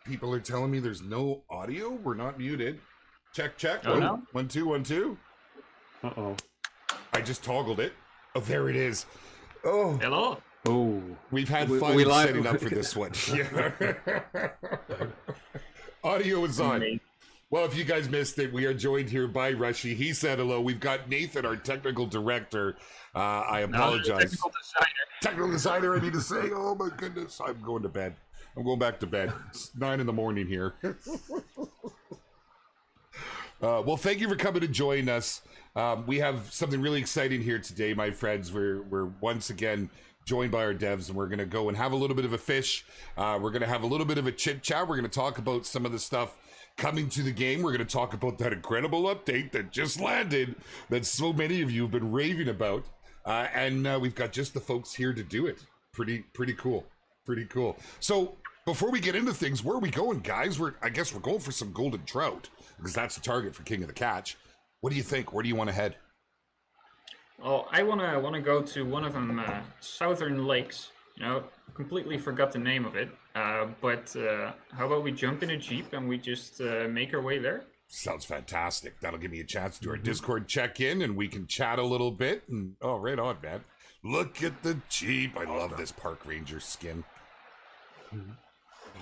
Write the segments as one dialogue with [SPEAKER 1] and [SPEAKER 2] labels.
[SPEAKER 1] People are telling me there's no audio. We're not muted. Check, check.
[SPEAKER 2] Oh, no?
[SPEAKER 1] 1 2 1 2.
[SPEAKER 3] Uh-oh.
[SPEAKER 1] I just toggled it. Oh, there it is. Oh,
[SPEAKER 2] Hello.
[SPEAKER 3] Oh.
[SPEAKER 1] we've had
[SPEAKER 3] We-
[SPEAKER 1] fun
[SPEAKER 3] we like-
[SPEAKER 1] setting up for this one. Yeah. Audio is on.
[SPEAKER 2] Amazing.
[SPEAKER 1] Well, if you guys missed it, we are joined here by Rushy. He said hello. We've got Nathan, our technical director. I apologize.
[SPEAKER 2] Technical designer.
[SPEAKER 1] Technical designer, I need to say. Oh my goodness, I'm going to bed. I'm going back to bed. It's 9 a.m. here. Well, thank you for coming to join us. We have something really exciting here today, my friends. We're once again joined by our devs, and we're going to go and have a little bit of a fish. We're going to have a little bit of a chit chat. We're going to talk about some of the stuff coming to the game. We're going to talk about that incredible update that just landed that so many of you have been raving about. And we've got just the folks here to do it. Pretty cool. Pretty cool. So before we get into things, where are we going, guys? I guess we're going for some golden trout because that's the target for King of the Catch. What do you think? Where do you want to head?
[SPEAKER 2] Oh, I wanna go to one of them southern lakes. Completely forgot the name of it. But how about we jump in a jeep and we just make our way there?
[SPEAKER 1] Sounds fantastic. That'll give me a chance to do our Discord check-in and we can chat a little bit. And oh, right on, man. Look at the Jeep. I love this park ranger skin.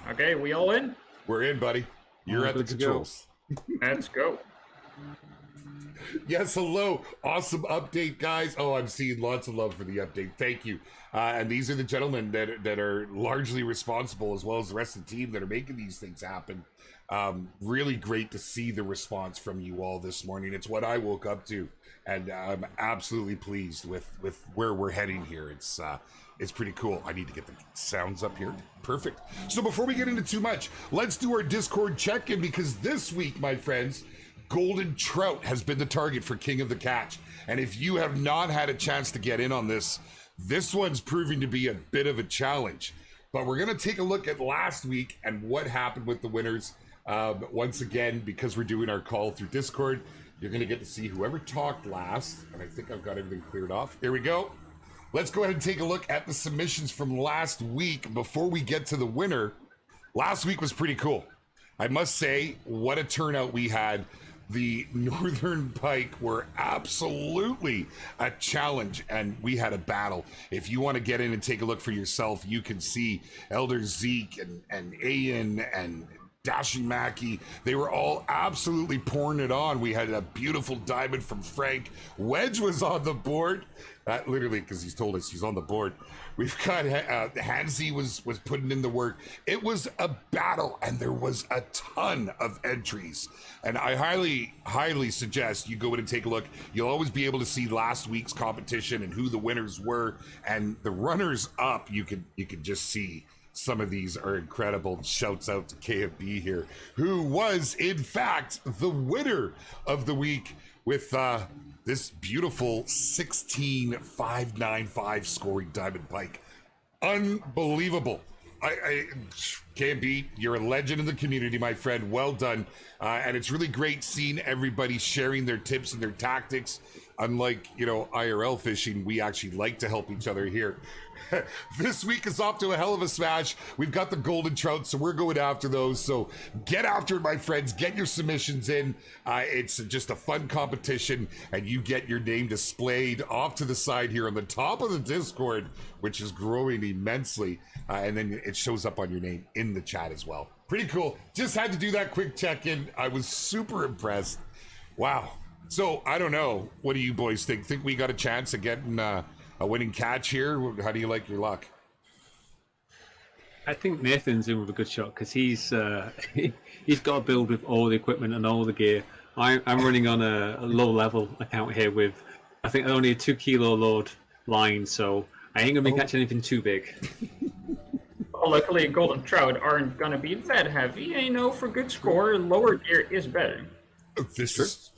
[SPEAKER 2] Okay, we all in?
[SPEAKER 1] We're in, buddy. You're at the
[SPEAKER 3] good to go.
[SPEAKER 1] controls.
[SPEAKER 2] Let's go.
[SPEAKER 1] Yes, hello. Awesome update, guys. Oh, I'm seeing lots of love for the update. Thank you. And these are the gentlemen that are largely responsible, as well as the rest of the team that are making these things happen. Really great to see the response from you all this morning. It's what I woke up to, and I'm absolutely pleased with where we're heading here. It's pretty cool. I need to get the sounds up here. Perfect. So before we get into too much, let's do our Discord check-in, because this week, my friends, golden trout has been the target for King of the Catch. And if you have not had a chance to get in on this one's proving to be a bit of a challenge. But we're going to take a look at last week and what happened with the winners. Once again, because we're doing our call through Discord, you're going to get to see whoever talked last. And I think I've got everything cleared off. Here we go. Let's go ahead and take a look at the submissions from last week before we get to the winner. Last week was pretty cool. I must say, what a turnout we had. The Northern Pike were absolutely a challenge, and we had a battle. If you want to get in and take a look for yourself, you can see Elder Zeke and Ian and Dashing Mackie. They were all absolutely pouring it on. We had a beautiful diamond from Frank. Wedge was on the board. Literally, because he's told us he's on the board. We've got Hansi was putting in the work. It was a battle, and there was a ton of entries. And I highly suggest you go in and take a look. You'll always be able to see last week's competition and who the winners were, and the runners up. You could just see. Some of these are incredible. Shouts out to KFB here, who was in fact the winner of the week with this beautiful 16,595 scoring Diamond Pike. Unbelievable. I KFB, you're a legend in the community, my friend. Well done. And it's really great seeing everybody sharing their tips and their tactics. Unlike, IRL fishing, we actually like to help each other here. This week is off to a hell of a smash. We've got the golden trout, so we're going after those. So get after it, my friends. Get your submissions in. It's just a fun competition, and you get your name displayed off to the side here on the top of the Discord, which is growing immensely. And then it shows up on your name in the chat as well. Pretty cool. Just had to do that quick check-in. I was super impressed. Wow. So I don't know. What do you boys think? Think we got a chance of getting a winning catch here? How do you like your luck?
[SPEAKER 3] I think Nathan's in with a good shot because he's got a build with all the equipment and all the gear. I'm running on a low level account here with, I think, only a 2 kilo load line, so I ain't gonna be catching anything too big.
[SPEAKER 2] Well, luckily, golden trout aren't gonna be that heavy. For good score, lower gear is better.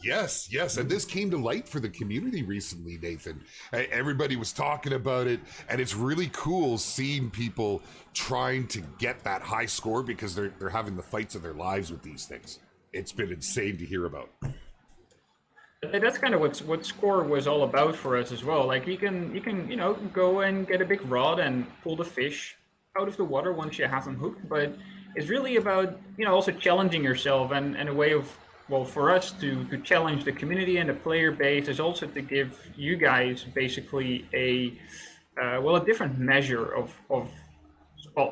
[SPEAKER 1] Yes, and this came to light for the community recently, Nathan. Everybody was talking about it, and it's really cool seeing people trying to get that high score because they're having the fights of their lives with these things. It's been insane to hear about.
[SPEAKER 2] And that's kind of what score was all about for us as well. Like you can go and get a big rod and pull the fish out of the water once you have them hooked, but is really about, also challenging yourself, and a way of, well, for us to challenge the community and the player base is also to give you guys basically a different measure of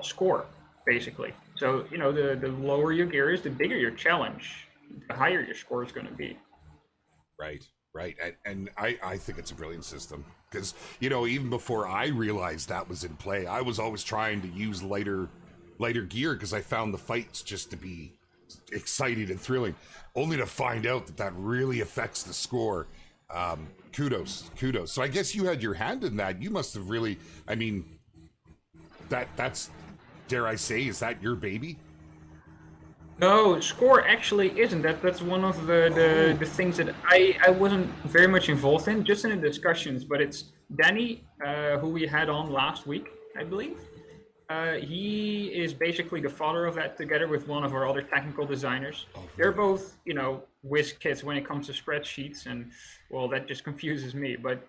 [SPEAKER 2] score, basically. So, the lower your gear is, the bigger your challenge, the higher your score is going to be.
[SPEAKER 1] Right. And I think it's a brilliant system because, even before I realized that was in play, I was always trying to use lighter gear because I found the fights just to be exciting and thrilling, only to find out that really affects the score. Kudos. So I guess you had your hand in that. You must have really, I mean, that's, dare I say, is that your baby?
[SPEAKER 2] No, score actually isn't. That's one of the things that I wasn't very much involved in, just in the discussions. But it's Danny, who we had on last week, I believe. He is basically the father of that, together with one of our other technical designers. They're both, whiz kids when it comes to spreadsheets, and well, that just confuses me. But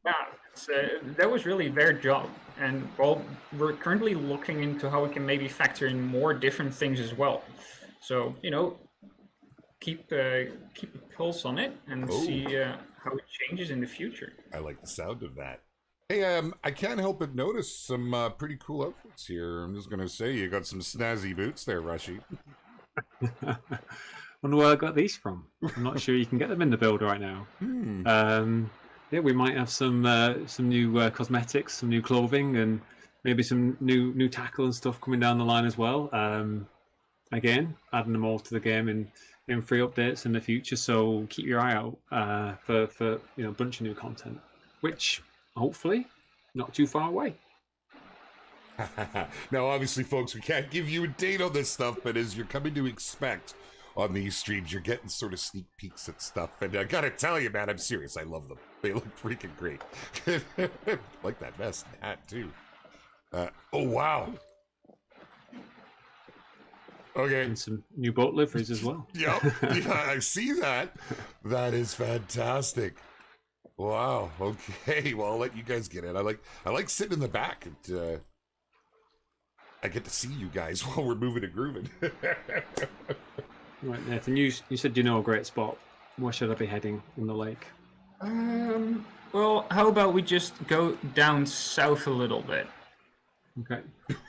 [SPEAKER 2] yeah, that was really their job. And well, we're currently looking into how we can maybe factor in more different things as well. So, keep a pulse on it and see how it changes in the future.
[SPEAKER 1] I like the sound of that. Hey, I can't help but notice some pretty cool outfits here. I'm just gonna say you got some snazzy boots there, Rushy.
[SPEAKER 3] Wonder where I got these from. I'm not sure you can get them in the build right now. Yeah, we might have some new cosmetics, some new clothing, and maybe some new tackle and stuff coming down the line as well. Again, adding them all to the game in free updates in the future. So keep your eye out for a bunch of new content, which hopefully not too far away.
[SPEAKER 1] Now, obviously, folks, we can't give you a date on this stuff, but as you're coming to expect on these streams, you're getting sort of sneak peeks at stuff. And I gotta tell you, man, I'm serious. I love them. They look freaking great. Like that vest and hat, too. Oh, wow. Okay.
[SPEAKER 3] And some new boat liveries as well.
[SPEAKER 1] Yep. Yeah, I see that. That is fantastic. Wow. Okay. Well, I'll let you guys get in. I like sitting in the back and I get to see you guys while we're moving and grooving.
[SPEAKER 3] Right, Nathan, you said you know a great spot. Where should I be heading in the lake?
[SPEAKER 2] Well, how about we just go down south a little bit?
[SPEAKER 3] Okay.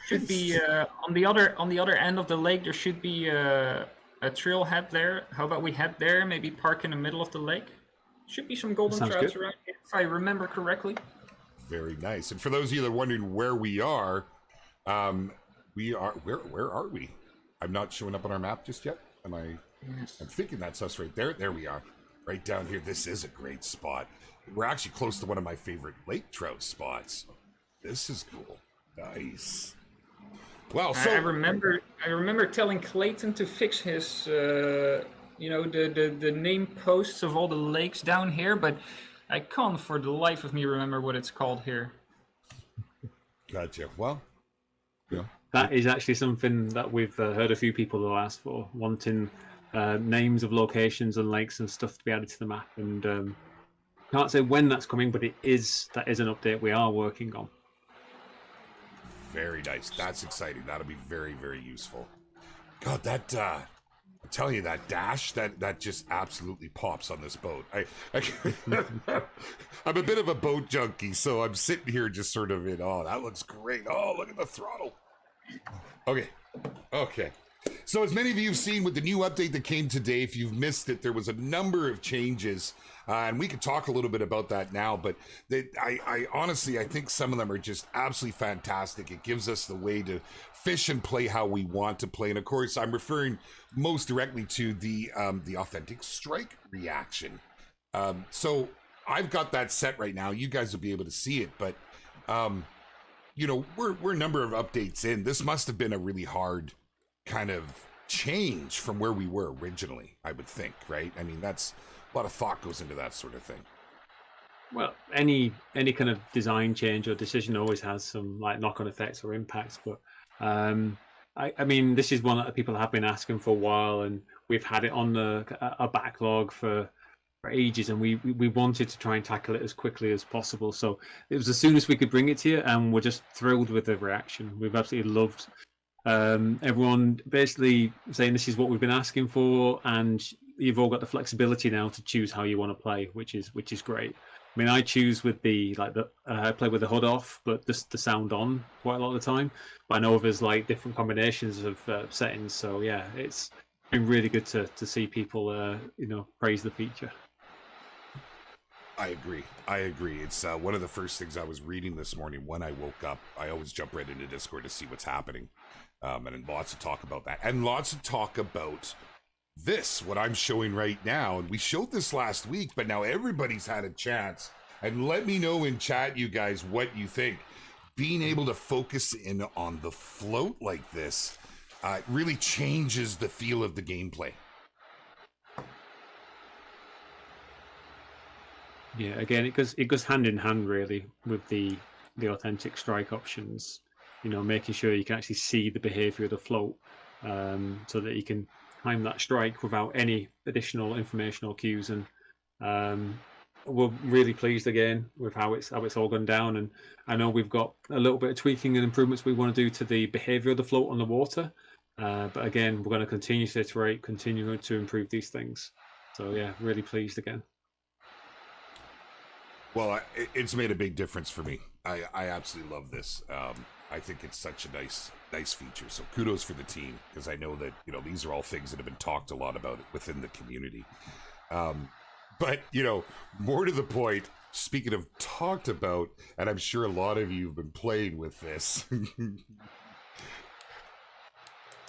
[SPEAKER 2] Should be on the other end of the lake. There should be a trailhead there. How about we head there? Maybe park in the middle of the lake. Should be some golden trouts around here, if I remember correctly.
[SPEAKER 1] Very nice. And for those of you that are wondering where we are, where are we? I'm not showing up on our map just yet. Am I?
[SPEAKER 2] Yes.
[SPEAKER 1] I'm thinking that's us right there. There we are. Right down here. This is a great spot. We're actually close to one of my favorite lake trout spots. This is cool. Nice. Well, so
[SPEAKER 2] I remember telling Clayton to fix his the name posts of all the lakes down here, but I can't for the life of me remember what it's called here.
[SPEAKER 1] Gotcha. Well, yeah.
[SPEAKER 3] That is actually something that we've heard a few people who asked for, wanting names of locations and lakes and stuff to be added to the map. And can't say when that's coming, but that is an update we are working on.
[SPEAKER 1] Very nice. That's exciting. That'll be very, very useful. God, that I'm telling you, that dash that just absolutely pops on this boat. I'm a bit of a boat junkie, so I'm sitting here just sort of in awe. That looks great. Oh, look at the throttle. Okay. So as many of you have seen with the new update that came today, if you've missed it, there was a number of changes, and we could talk a little bit about that now, but I honestly, I think some of them are just absolutely fantastic. It gives us the way to fish and play how we want to play. And of course, I'm referring most directly to the authentic strike reaction. So I've got that set right now. You guys will be able to see it, but we're a number of updates in. This must have been a really hard kind of change from where we were originally, I would think, right? I mean, that's a lot of thought goes into that sort of thing.
[SPEAKER 3] Well, any kind of design change or decision always has some like knock-on effects or impacts, but I mean, this is one that people have been asking for a while, and we've had it on a backlog for ages, and we wanted to try and tackle it as quickly as possible. So it was as soon as we could bring it to you, and we're just thrilled with the reaction. We've absolutely loved Everyone basically saying this is what we've been asking for, and you've all got the flexibility now to choose how you want to play, which is great. I mean, I choose with I play with the HUD off, but just the sound on quite a lot of the time. But I know there's like different combinations of settings, so yeah, it's been really good to see people praise the feature.
[SPEAKER 1] I agree. It's one of the first things I was reading this morning when I woke up. I always jump right into Discord to see what's happening, and lots of talk about that, and lots of talk about this, what I'm showing right now. And we showed this last week, but now everybody's had a chance. And let me know in chat, you guys, what you think. Being able to focus in on the float like this really changes the feel of the gameplay.
[SPEAKER 3] Yeah, again, it goes hand in hand really with the authentic strike options. Making sure you can actually see the behavior of the float, so that you can time that strike without any additional information or cues. And we're really pleased again with how it's all gone down. And I know we've got a little bit of tweaking and improvements we want to do to the behavior of the float on the water. But again, we're going to continue to iterate, continue to improve these things. So yeah, really pleased again.
[SPEAKER 1] Well, it's made a big difference for me. I absolutely love this. I think it's such a nice feature. So kudos for the team, because I know that these are all things that have been talked a lot about within the community. But more to the point, speaking of talked about, and I'm sure a lot of you have been playing with this.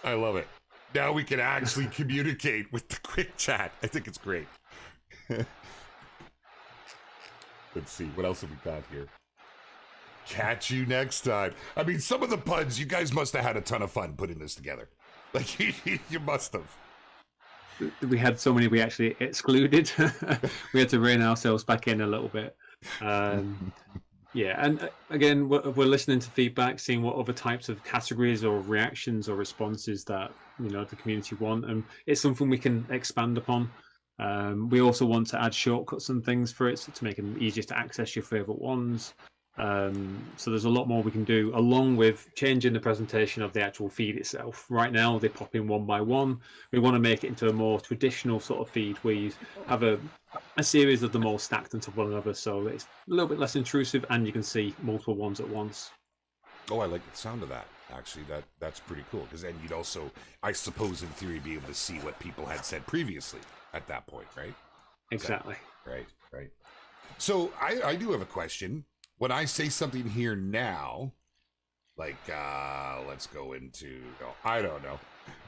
[SPEAKER 1] I love it. Now we can actually communicate with the quick chat. I think it's great. Let's see, what else have we got here? Catch you next time. I mean, some of the puns, you guys must have had a ton of fun putting this together. Like, you must have.
[SPEAKER 3] We had so many we actually excluded. We had to rein ourselves back in a little bit. Yeah, and again, we're listening to feedback, seeing what other types of categories or reactions or responses that the community want, and it's something we can expand upon. We also want to add shortcuts and things for it to make it easier to access your favorite ones. So there's a lot more we can do, along with changing the presentation of the actual feed itself. Right now they pop in one by one. We want to make it into a more traditional sort of feed where you have a series of them all stacked into one another, so it's a little bit less intrusive and you can see multiple ones at once.
[SPEAKER 1] Oh, I like the sound of that. Actually, that's pretty cool, because then you'd also, I suppose in theory, be able to see what people had said previously at that point, right?
[SPEAKER 3] Exactly.
[SPEAKER 1] Right. So I do have a question. When I say something here now, like, let's go into, I don't know.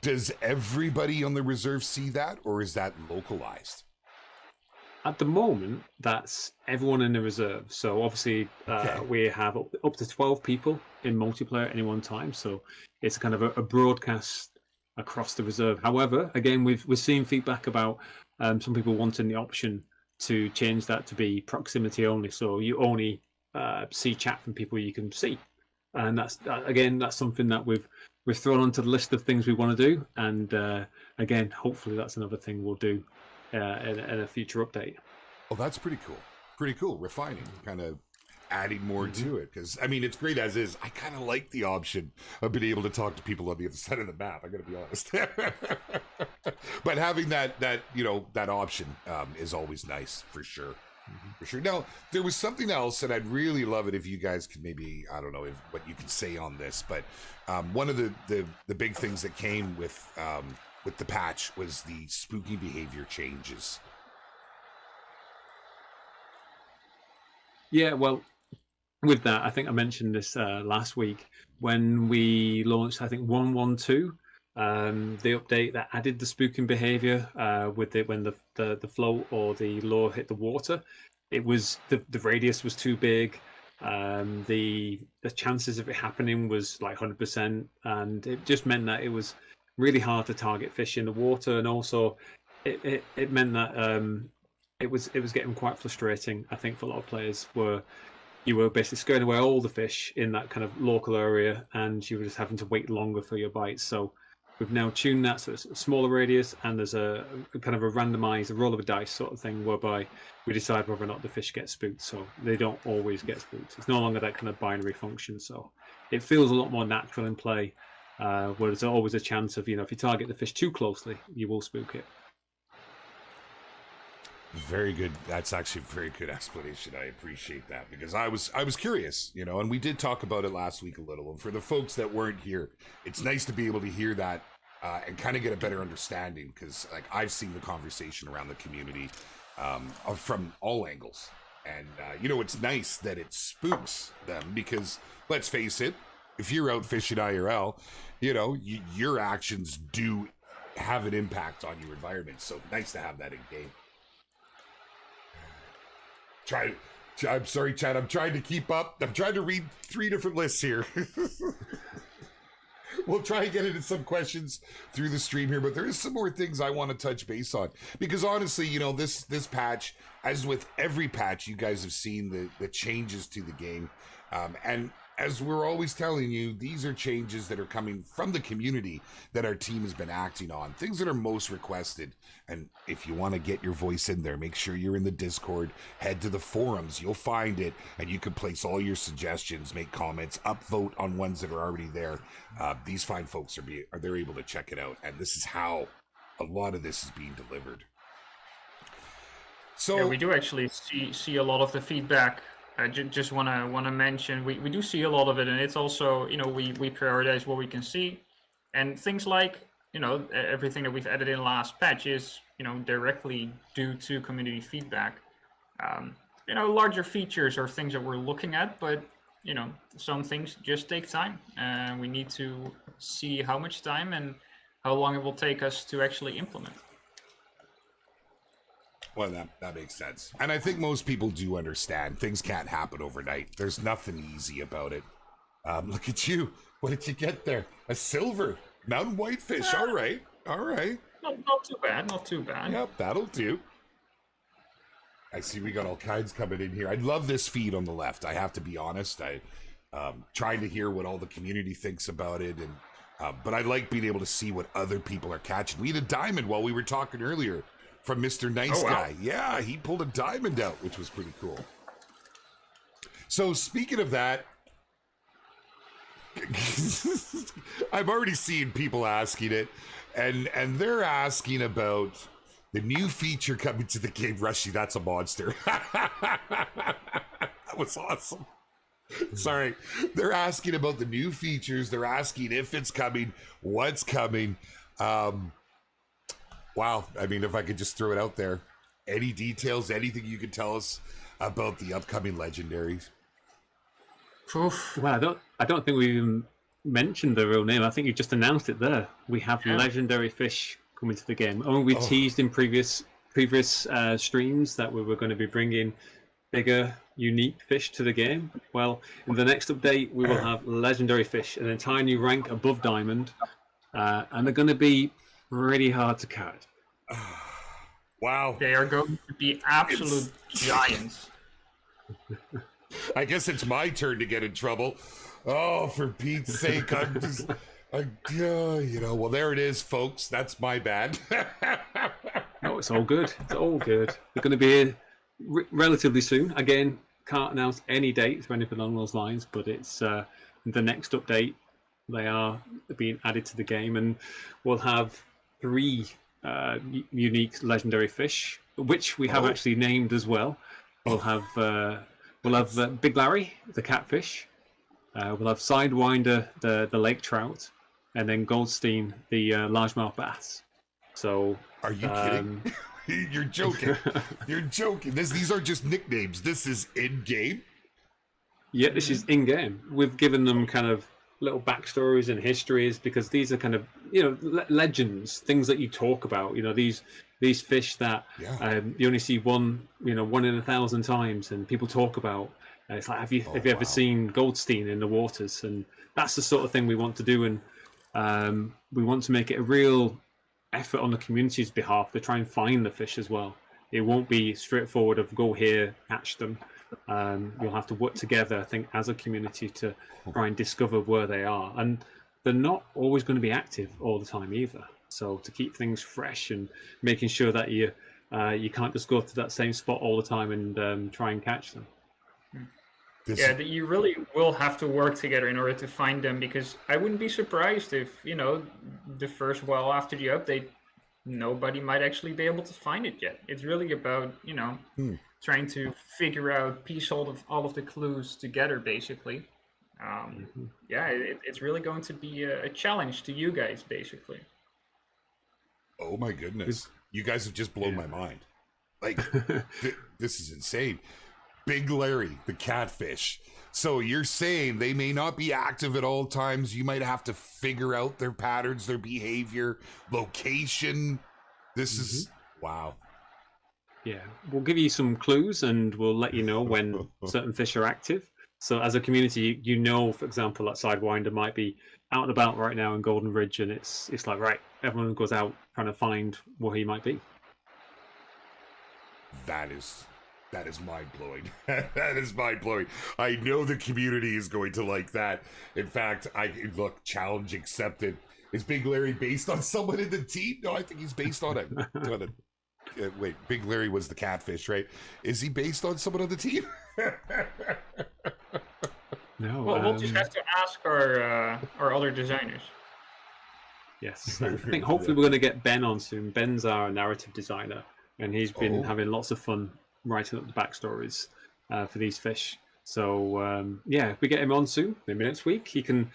[SPEAKER 1] Does everybody on the reserve see that, or is that localized?
[SPEAKER 3] At the moment, that's everyone in the reserve. So obviously, we have up to 12 people in multiplayer at any one time. So it's kind of a broadcast across the reserve. However, again, we're seeing feedback about some people wanting the option to change that to be proximity only. So you only see chat from people you can see, and that's something that we've thrown onto the list of things we want to do. And again, hopefully that's another thing we'll do in a future update.
[SPEAKER 1] Oh, that's pretty cool. Refining, kind of adding more to it, because I mean, it's great as is. I kind of like the option of being able to talk to people on the other side of the map, I gotta be honest. But having that option is always nice, for sure. For sure. Now, there was something else, and I'd really love it if you guys could maybe, I don't know what you can say on this, but one of the big things that came with the patch was the spooky behavior changes.
[SPEAKER 3] Yeah, well, with that, I think I mentioned this last week when we launched, I think 1.1.2, the update that added the spooking behavior with it when the float or the lure hit the water. It was the radius was too big. The chances of it happening was like 100%, and it just meant that it was really hard to target fish in the water, and also it meant that it was getting quite frustrating, I think, for a lot of players, where you were basically scaring away all the fish in that kind of local area, and you were just having to wait longer for your bites. So we've now tuned that so it's a smaller radius, and there's a kind of a randomized, a roll of a dice sort of thing, whereby we decide whether or not the fish get spooked. So they don't always get spooked. It's no longer that kind of binary function. So it feels a lot more natural in play. where there's always a chance of, if you target the fish too closely, you will spook it.
[SPEAKER 1] Very good. That's actually a very good explanation. I appreciate that, because I was curious, and we did talk about it last week a little. And for the folks that weren't here, it's nice to be able to hear that and kind of get a better understanding, because like I've seen the conversation around the community from all angles, and it's nice that it spooks them, because let's face it, if you're out fishing IRL, your actions do have an impact on your environment. So nice to have that in game. I'm sorry, Chad. I'm trying to keep up. I'm trying to read 3 different lists here. We'll try and get into some questions through the stream here, but there is some more things I want to touch base on, because honestly, this patch, as with every patch, you guys have seen the changes to the game, and as we're always telling you, these are changes that are coming from the community that our team has been acting on, things that are most requested. And if you want to get your voice in there, make sure you're in the Discord, head to the forums, you'll find it, and you can place all your suggestions, make comments, upvote on ones that are already there. These fine folks they're able to check it out, and this is how a lot of this is being delivered. So
[SPEAKER 2] yeah, we do actually see a lot of the feedback. I just want to mention we do see a lot of it, and it's also we prioritize what we can see, and things like everything that we've added in last patch is directly due to community feedback. Larger features are things that we're looking at, but some things just take time, and we need to see how much time and how long it will take us to actually implement.
[SPEAKER 1] Well, that makes sense. And I think most people do understand things can't happen overnight. There's nothing easy about it. Look at you. What did you get there? A silver mountain whitefish. All right.
[SPEAKER 2] Not too bad. Not too bad.
[SPEAKER 1] Yep, that'll do. I see we got all kinds coming in here. I love this feed on the left. I have to be honest. I trying to hear what all the community thinks about it, and but I like being able to see what other people are catching. We had a diamond while we were talking earlier from Mr. Nice Guy. Yeah, he pulled a diamond out, which was pretty cool. So speaking of that, I'm already seeing people asking it, and they're asking about the new feature coming to the game. Rushy, that's a monster. That was awesome. Sorry. They're asking about the new features. They're asking if it's coming, what's coming. Wow. I mean, if I could just throw it out there, any details, anything you can tell us about the upcoming legendaries?
[SPEAKER 2] Oof.
[SPEAKER 3] Well, I don't think we even mentioned the real name. I think you just announced it there. We have legendary fish coming to the game. We teased in previous streams that we were going to be bringing bigger, unique fish to the game. Well, in the next update, we will have legendary fish, an entire new rank above diamond, and they're going to be really hard to catch.
[SPEAKER 1] Wow.
[SPEAKER 2] They are going to be absolute giants.
[SPEAKER 1] I guess it's my turn to get in trouble. Oh, for Pete's sake, I'm just... well, there it is, folks. That's my bad.
[SPEAKER 3] No, it's all good. It's all good. They're going to be here relatively soon. Again, can't announce any dates or anything along those lines, but it's the next update. They are being added to the game, and we'll have 3 unique legendary fish, which we have actually named as well. We'll have Big Larry, the catfish. We'll have Sidewinder, the lake trout, and then Goldstein, the largemouth bass. So,
[SPEAKER 1] are you kidding? You're joking. You're joking. These are just nicknames. This is in game.
[SPEAKER 3] Yeah, this is in game. We've given them kind of little backstories and histories, because these are kind of legends, things that you talk about. These fish that you only see one in 1,000 times, and people talk about. It's like, have you ever seen Goldstein in the waters? And that's the sort of thing we want to do, and we want to make it a real effort on the community's behalf to try and find the fish as well. It won't be straightforward of go here, catch them. You'll have to work together, I think, as a community to try and discover where they are. And they're not always going to be active all the time either. So to keep things fresh and making sure that you can't just go to that same spot all the time and try and catch them.
[SPEAKER 1] This
[SPEAKER 2] Yeah, that you really will have to work together in order to find them, because I wouldn't be surprised if, the first while after the update, nobody might actually be able to find it yet. It's really about, trying to figure out, piece all of the clues together, basically. Yeah, it's really going to be a challenge to you guys, basically.
[SPEAKER 1] Oh my goodness. You guys have just blown my mind. Like, this is insane. Big Larry, the catfish. So you're saying they may not be active at all times. You might have to figure out their patterns, their behavior, location. This is, wow.
[SPEAKER 3] Yeah, we'll give you some clues and we'll let you know when certain fish are active. So as a community, for example, that Sidewinder might be out and about right now in Golden Ridge, and it's like, right, everyone goes out trying to find where he might be.
[SPEAKER 1] That is mind-blowing. That is mind-blowing. I know the community is going to like that. In fact, challenge accepted. Is Big Larry based on someone in the team? No, I think he's based on a wait, Big Larry was the catfish, right? Is he based on someone on the team?
[SPEAKER 3] No.
[SPEAKER 2] Well, we'll just have to ask our other designers.
[SPEAKER 3] Yes, I think hopefully we're going to get Ben on soon. Ben's our narrative designer, and he's been having lots of fun writing up the backstories for these fish. So if we get him on soon, maybe next week, he can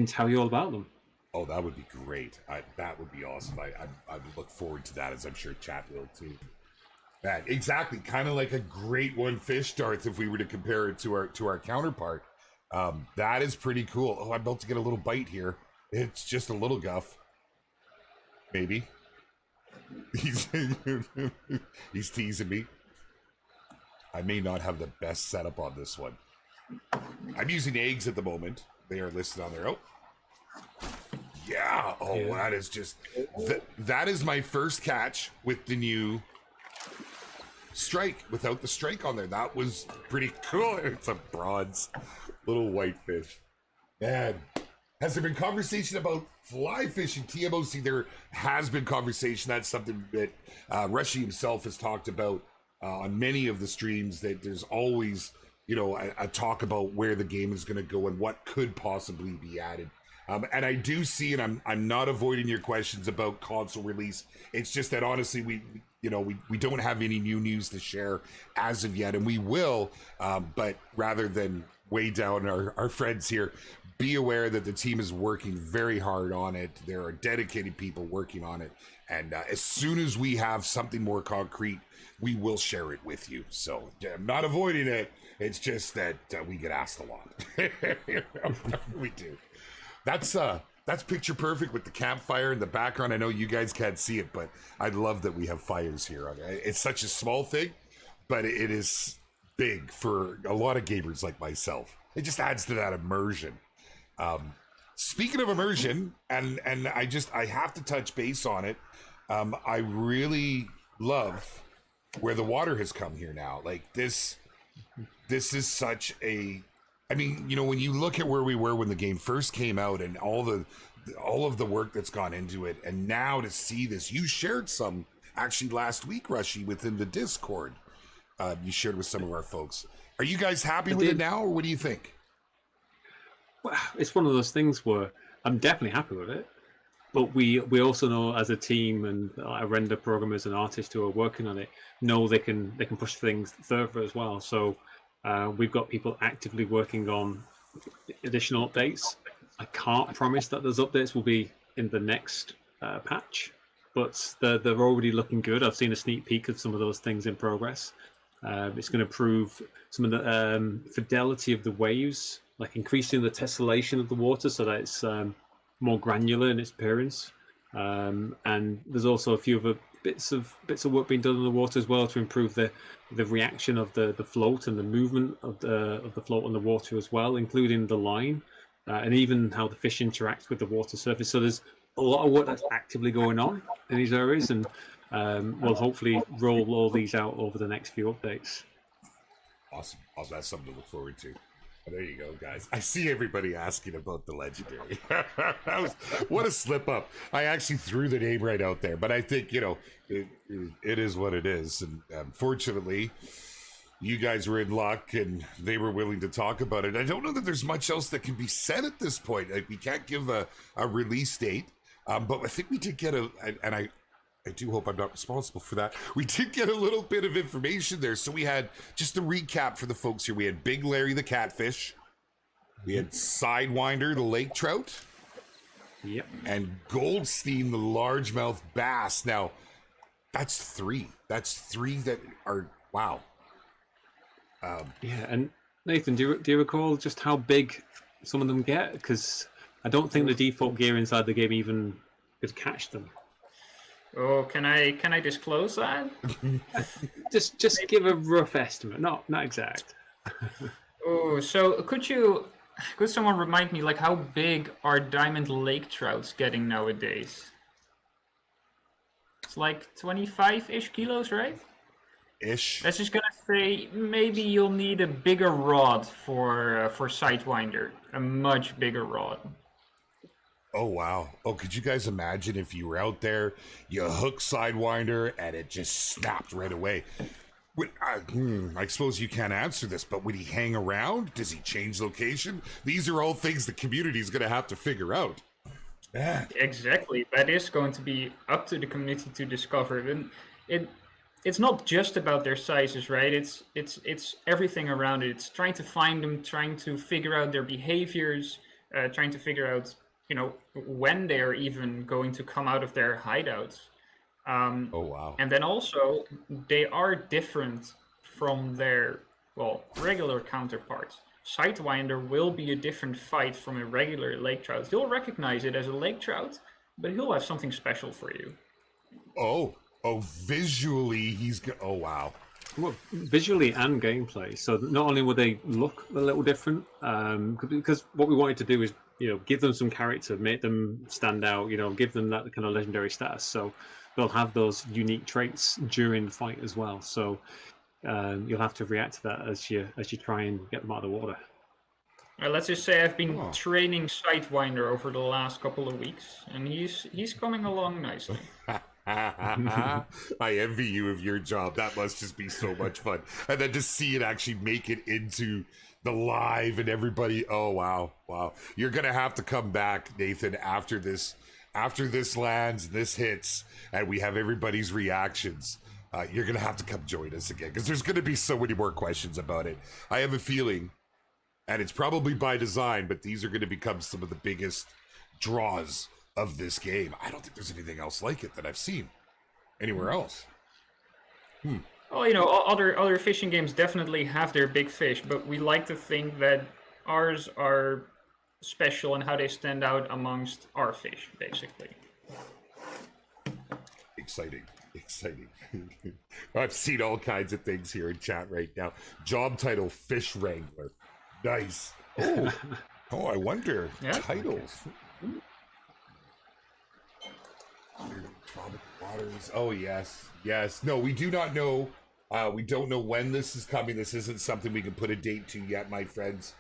[SPEAKER 3] tell you all about them.
[SPEAKER 1] Oh, that would be great. That would be awesome. I would look forward to that, as I'm sure chat will too. That exactly, kind of like a great one fish, Darth. If we were to compare it to our counterpart, that is pretty cool. Oh, I'm about to get a little bite here. It's just a little guff, maybe. He's teasing me. I may not have the best setup on this one. I'm using eggs at the moment. They are listed on there. Oh. Yeah. Oh, yeah. That is just... that is my first catch with the new strike, without the strike on there. That was pretty cool. It's a bronze little white fish. Man, has there been conversation about fly fishing TMOC? There has been conversation. That's something that Rushy himself has talked about on many of the streams, that there's always, a talk about where the game is going to go and what could possibly be added. And I do see, and I'm not avoiding your questions about console release. It's just that honestly, we don't have any new news to share as of yet, and we will. But rather than weigh down our friends here, be aware that the team is working very hard on it. There are dedicated people working on it, and as soon as we have something more concrete, we will share it with you. So I'm not avoiding it. It's just that we get asked a lot. We do. That's picture perfect with the campfire in the background. I know you guys can't see it, but I love that we have fires here. It's such a small thing, but it is big for a lot of gamers like myself. It just adds to that immersion. Speaking of immersion, and I have to touch base on it. I really love where the water has come here now. Like this is such a... I mean, when you look at where we were when the game first came out and all of the work that's gone into it, and now to see this, you shared some actually last week, Rushy, within the Discord. You shared with some of our folks. Are you guys happy with it now, or what do you think?
[SPEAKER 3] Well, it's one of those things where I'm definitely happy with it, but we also know as a team, and our render programmers and artists who are working on it know they can push things further as well. So. We've got people actively working on additional updates. I can't promise that those updates will be in the next patch, but they're already looking good. I've seen a sneak peek of some of those things in progress. It's going to improve some of the fidelity of the waves, like increasing the tessellation of the water so that it's more granular in its appearance. And there's also a few other bits of work being done in the water as well to improve the reaction of the float and the movement of the float on the water as well, including the line and even how the fish interact with the water surface. So there's a lot of work that's actively going on in these areas, and we'll hopefully roll all these out over the next few updates.
[SPEAKER 1] Awesome. That's something to look forward to. There you go, guys. I see everybody asking about the legendary. What a slip up. I actually threw the name right out there, but I think, it is what it is. And unfortunately, you guys were in luck and they were willing to talk about it. I don't know that there's much else that can be said at this point. Like, we can't give a release date, but I think we did get and I do hope I'm not responsible for that. We did get a little bit of information there. So we had, just a recap for the folks here, we had Big Larry the catfish, we had Sidewinder the lake trout,
[SPEAKER 3] Yep.
[SPEAKER 1] and Goldstein the largemouth bass. Now, that's three. That's three that are, wow.
[SPEAKER 3] Yeah, and Nathan, do you recall just how big some of them get? Because I don't think the default gear inside the game even could catch them.
[SPEAKER 2] Oh, can I disclose that?
[SPEAKER 3] Just give a rough estimate, not exact.
[SPEAKER 2] Oh, so could someone remind me, like, how big are diamond lake trouts getting nowadays? It's like 25-ish kilos, right?
[SPEAKER 1] Ish.
[SPEAKER 2] I was just gonna say, maybe you'll need a bigger rod for Sidewinder, a much bigger rod.
[SPEAKER 1] Oh, wow. Oh, could you guys imagine if you were out there, you hook Sidewinder, and it just snapped right away? I suppose you can't answer this, but would he hang around? Does he change location? These are all things the community is going to have to figure out.
[SPEAKER 2] Exactly. That is going to be up to the community to discover. And it's not just about their sizes, right? It's everything around it. It's trying to find them, trying to figure out their behaviors, trying to figure out, when they're even going to come out of their hideouts.
[SPEAKER 1] Oh, wow.
[SPEAKER 2] And then also, they are different from their, regular counterparts. Sidewinder will be a different fight from a regular lake trout. You'll recognize it as a lake trout, but he'll have something special for you.
[SPEAKER 1] Oh, visually, oh, wow.
[SPEAKER 3] Well, visually and gameplay. So not only will they look a little different, because what we wanted to do is, give them some character, make them stand out, give them that kind of legendary status. So they'll have those unique traits during the fight as well. So you'll have to react to that as you try and get them out of the water.
[SPEAKER 2] Let's just say I've been training Sidewinder over the last couple of weeks, and he's coming along nicely.
[SPEAKER 1] I envy you of your job. That must just be so much fun. And then to see it actually make it into the live and everybody. Oh, wow. You're going to have to come back, Nathan, after this lands, this hits, and we have everybody's reactions. You're going to have to come join us again, because there's going to be so many more questions about it. I have a feeling, and it's probably by design, but these are going to become some of the biggest draws of this game. I don't think there's anything else like it that I've seen anywhere else.
[SPEAKER 2] Well, other fishing games definitely have their big fish, but we like to think that ours are special and how they stand out amongst our fish, basically.
[SPEAKER 1] Exciting. I've seen all kinds of things here in chat right now. Job title, Fish Wrangler. Nice. Oh, I wonder.
[SPEAKER 2] Yeah.
[SPEAKER 1] Titles. Tropic waters. Oh, yes. No, we do not know. We don't know when this is coming. This isn't something we can put a date to yet, my friends.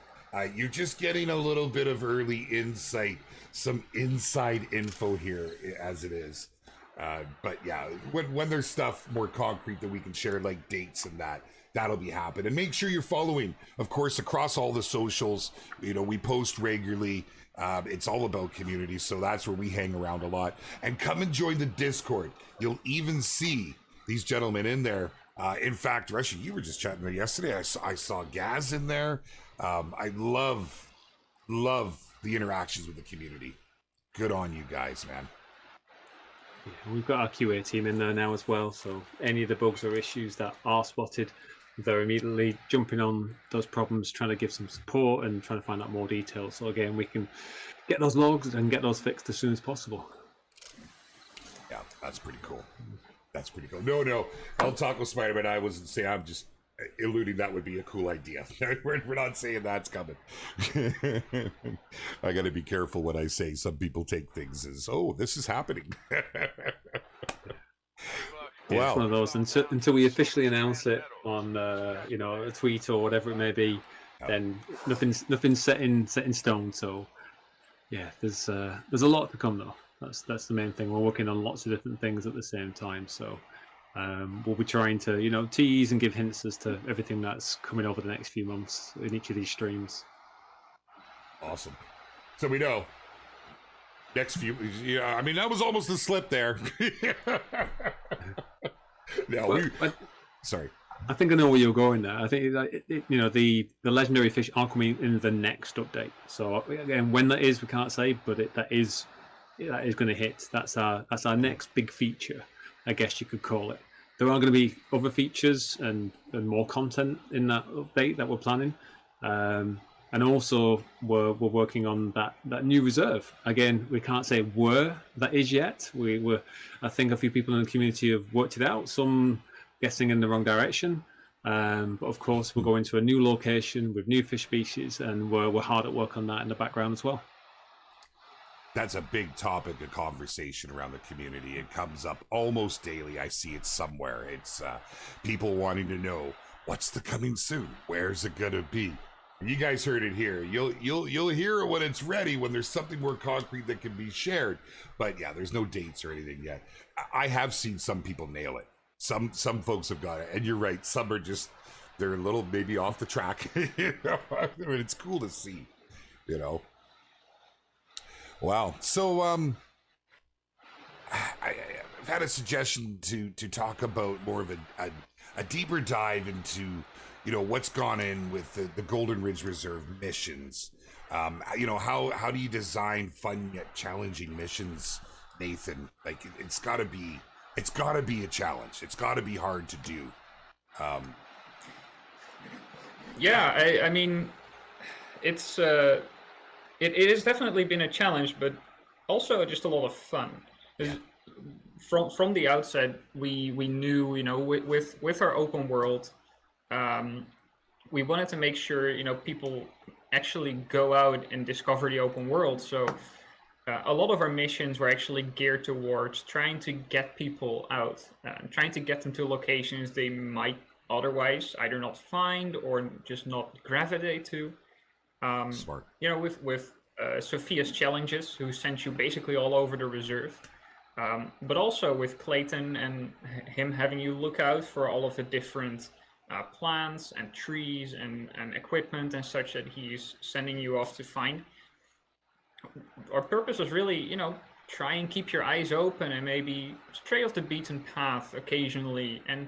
[SPEAKER 1] You're just getting a little bit of early insight, some inside info here as it is. But yeah, when there's stuff more concrete that we can share, like dates and that'll be happening. And make sure you're following, of course, across all the socials. We post regularly. It's all about community, so that's where we hang around a lot. And come and join the Discord. You'll even see these gentlemen in there. In fact, Rushy, you were just chatting there yesterday. I saw Gaz in there. I love the interactions with the community. Good on you guys, man.
[SPEAKER 3] Yeah, we've got our QA team in there now as well, so any of the bugs or issues that are spotted, they're immediately jumping on those problems, trying to give some support and trying to find out more details. So again, we can get those logs and get those fixed as soon as possible.
[SPEAKER 1] Yeah, that's pretty cool. No, El Taco Spider-Man, I wasn't saying, I'm just alluding that would be a cool idea. We're not saying that's coming. I got to be careful what I say. Some people take things as, oh, this is happening.
[SPEAKER 3] Yeah, it's one of those until we officially announce it on a tweet or whatever it may be, then nothing's set in stone. So yeah, there's a lot to come though. That's the main thing. We're working on lots of different things at the same time. So We'll be trying to, tease and give hints as to everything that's coming over the next few months in each of these streams.
[SPEAKER 1] Awesome. So we know next few. Yeah, I mean that was almost a slip there. No, sorry.
[SPEAKER 3] I think I know where you're going there. I think that the legendary fish are coming in the next update. So again, when that is, we can't say, but that is going to hit. That's our next big feature, I guess you could call it. There are going to be other features and more content in that update that we're planning. And also, we're working on that new reserve. Again, we can't say where that is yet. I think a few people in the community have worked it out. Some guessing in the wrong direction. But of course, we're going to a new location with new fish species, and we're hard at work on that in the background as well.
[SPEAKER 1] That's a big topic of conversation around the community. It comes up almost daily. I see it somewhere. It's people wanting to know what's the coming soon. Where's it gonna be? And you guys heard it here. You'll hear it when it's ready, when there's something more concrete that can be shared. But yeah, there's no dates or anything yet. I have seen some people nail it. Some folks have got it, and you're right. Some are they're a little maybe off the track. I mean, it's cool to see. Wow. So I've had a suggestion to talk about more of a deeper dive into what's gone in with the Golden Ridge Reserve missions. How do you design fun yet challenging missions, Nathan? Like it's got to be a challenge. It's got to be hard to do.
[SPEAKER 2] Yeah, I mean, it's it has definitely been a challenge, but also just a lot of fun. Yeah. From the outset, we knew, with our open world, we wanted to make sure, people actually go out and discover the open world. So a lot of our missions were actually geared towards trying to get people out, trying to get them to locations they might otherwise either not find or just not gravitate to.
[SPEAKER 1] Smart.
[SPEAKER 2] With Sophia's challenges, who sent you basically all over the reserve, but also with Clayton and him having you look out for all of the different plants and trees and equipment and such that he's sending you off to find. Our purpose was really, try and keep your eyes open and maybe stray off the beaten path occasionally and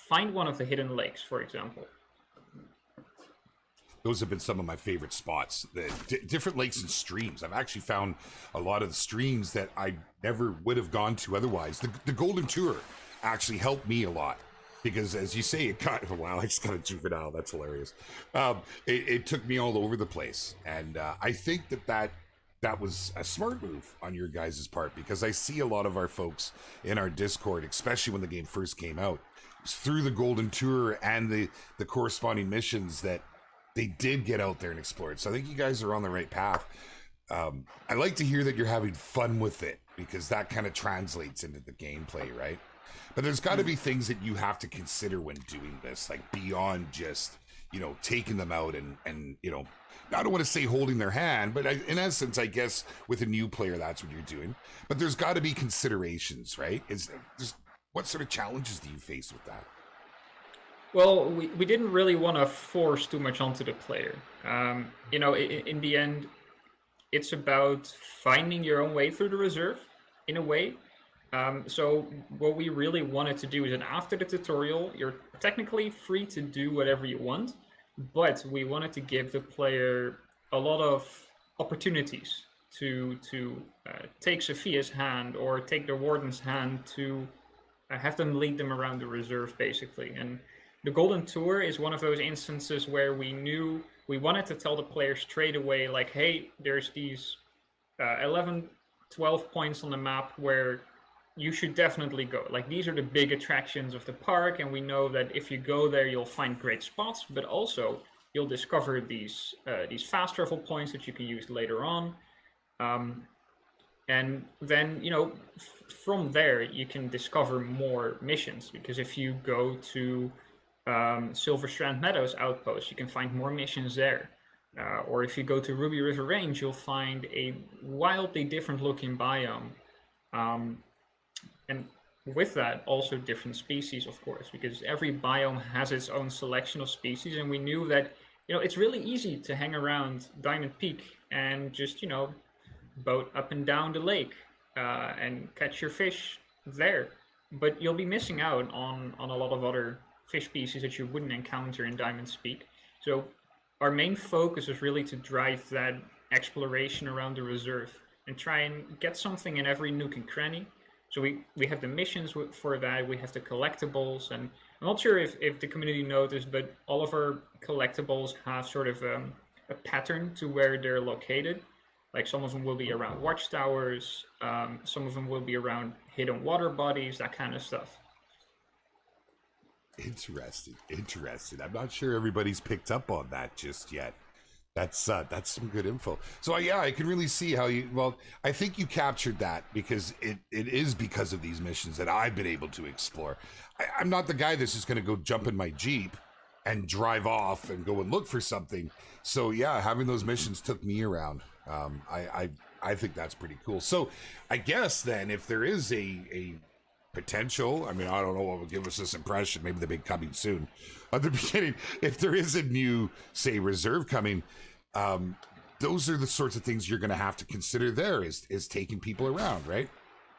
[SPEAKER 2] find one of the hidden lakes, for example.
[SPEAKER 1] Those have been some of my favorite spots. The different lakes and streams. I've actually found a lot of the streams that I never would have gone to otherwise. The Golden Tour actually helped me a lot because, as you say, it got... Wow, I just got a juvenile. That's hilarious. It took me all over the place. And I think that was a smart move on your guys' part, because I see a lot of our folks in our Discord, especially when the game first came out, through the Golden Tour and the corresponding missions that they did get out there and explore it. So I think you guys are on the right path. I like to hear that you're having fun with it, because that kind of translates into the gameplay, right? But there's got to be things that you have to consider when doing this, like beyond just, taking them out and I don't want to say holding their hand, but in essence, I guess with a new player, that's what you're doing. But there's got to be considerations, right? What sort of challenges do you face with that?
[SPEAKER 2] Well, we didn't really want to force too much onto the player. In the end, it's about finding your own way through the reserve, in a way. So what we really wanted to do is that after the tutorial, you're technically free to do whatever you want, but we wanted to give the player a lot of opportunities to take Sophia's hand or take the warden's hand to have them lead them around the reserve, basically. And the Golden Tour is one of those instances where we knew we wanted to tell the player straight away, like, hey, there's these 11, 12 points on the map where you should definitely go. Like, these are the big attractions of the park, and we know that if you go there, you'll find great spots, but also you'll discover these fast travel points that you can use later on. And then, from there, you can discover more missions, because if you go to Silver Strand Meadows outpost, you can find more missions there. Or if you go to Ruby River Range, you'll find a wildly different looking biome. And with that, also different species, of course, because every biome has its own selection of species, and we knew that it's really easy to hang around Diamond Peak and just boat up and down the lake and catch your fish there, but you'll be missing out on a lot of other fish species that you wouldn't encounter in Diamond Peak. So our main focus is really to drive that exploration around the reserve and try and get something in every nook and cranny. So we have the missions for that, we have the collectibles, and I'm not sure if the community noticed, but all of our collectibles have sort of a pattern to where they're located. Like some of them will be around watchtowers, some of them will be around hidden water bodies, that kind of stuff.
[SPEAKER 1] Interesting. I'm not sure everybody's picked up on that just yet. That's some good info. So yeah, I can really see how you. Well, I think you captured that because it is because of these missions that I've been able to explore. I'm not the guy that's just going to go jump in my Jeep and drive off and go and look for something. So yeah, having those missions took me around. I think that's pretty cool. So I guess then if there is a potential, I mean, I don't know what will give us this impression, maybe the big coming soon at the beginning, if there is a new, say, reserve coming, those are the sorts of things you're going to have to consider there is taking people around, right?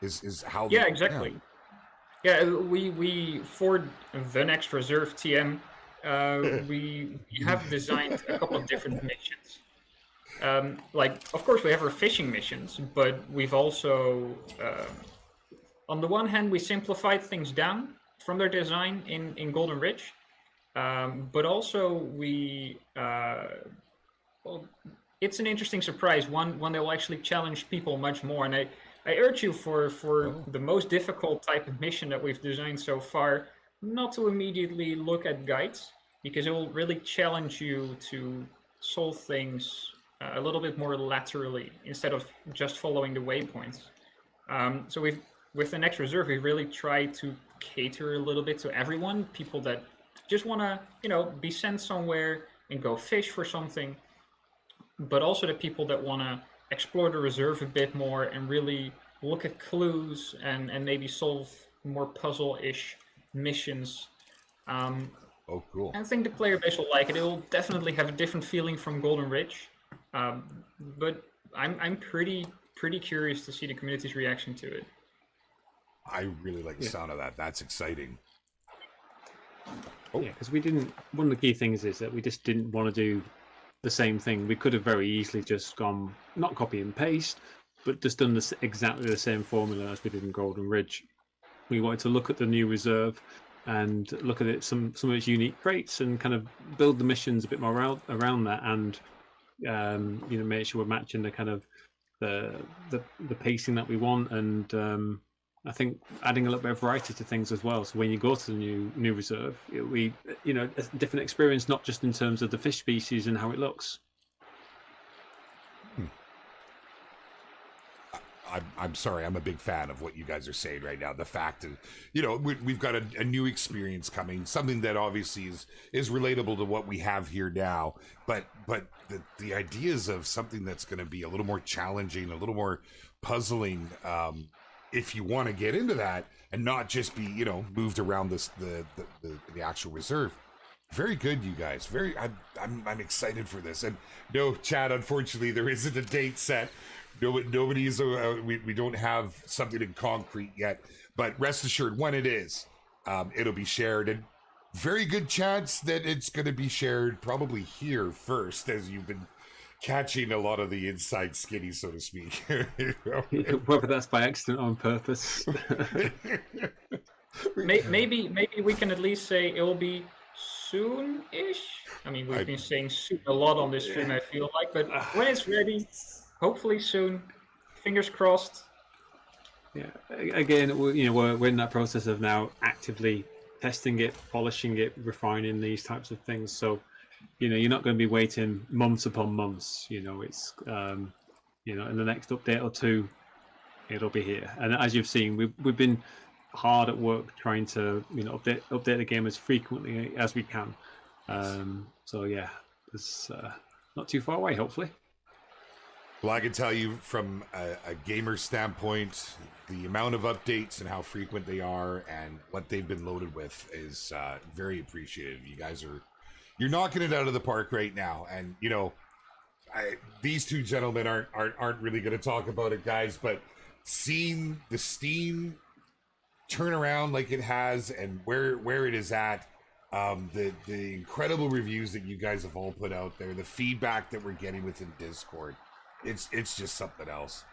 [SPEAKER 1] Is how
[SPEAKER 2] yeah, exactly. Yeah, we for the next reserve TM, we have designed a couple of different missions. Like, of course, we have our fishing missions, but we've also, on the one hand, we simplified things down from their design in Golden Ridge, but also well, it's an interesting surprise, one that will actually challenge people much more. And I urge you for the most difficult type of mission that we've designed so far, not to immediately look at guides, because it will really challenge you to solve things a little bit more laterally instead of just following the waypoints. So with the next reserve, we really try to cater a little bit to everyone, people that just want to, be sent somewhere and go fish for something, but also the people that want to explore the reserve a bit more and really look at clues and maybe solve more puzzle-ish missions.
[SPEAKER 1] Oh, cool.
[SPEAKER 2] I think the player base will like it. It will definitely have a different feeling from Golden Ridge, but I'm pretty curious to see the community's reaction to it.
[SPEAKER 1] I really like the sound of that. That's exciting.
[SPEAKER 3] Oh. Yeah, because one of the key things is that we just didn't want to do the same thing. We could have very easily just gone, not copy and paste, but just done exactly the same formula as we did in Golden Ridge. We wanted to look at the new reserve and look at it, some of its unique traits, and kind of build the missions a bit more around that, and make sure we're matching the kind of the pacing that we want, and I think adding a little bit of variety to things as well. So when you go to the new reserve, a different experience, not just in terms of the fish species and how it looks.
[SPEAKER 1] I'm sorry, I'm a big fan of what you guys are saying right now. The fact that, we've got a new experience coming, something that obviously is relatable to what we have here now. But the ideas of something that's going to be a little more challenging, a little more puzzling, if you want to get into that and not just be, moved around the actual reserve. Very good, you guys. I'm excited for this. And no, Chad, unfortunately, there isn't a date set. Nobody's we don't have something in concrete yet, but rest assured, when it is, it'll be shared, and very good chance that it's going to be shared probably here first, as you've been catching a lot of the inside skinny, so to speak.
[SPEAKER 3] Whether that's by accident or on purpose.
[SPEAKER 2] maybe we can at least say it will be soon-ish. I mean, we've been saying soon a lot on this stream, I feel like, but when it's ready, hopefully soon. Fingers crossed.
[SPEAKER 3] Yeah. Again, we're in that process of now actively testing it, polishing it, refining these types of things. So, you're not going to be waiting months upon months. It's in the next update or two, it'll be here. And as you've seen, we've been hard at work trying to update the game as frequently as we can. So yeah, it's not too far away, hopefully.
[SPEAKER 1] Well, I can tell you from a gamer standpoint, the amount of updates and how frequent they are and what they've been loaded with is very appreciated. You guys you're knocking it out of the park right now. And, you know, these two gentlemen aren't really going to talk about it, guys, but seeing the Steam turn around like it has and where it is at, the incredible reviews that you guys have all put out there, the feedback that we're getting within Discord, it's just something else.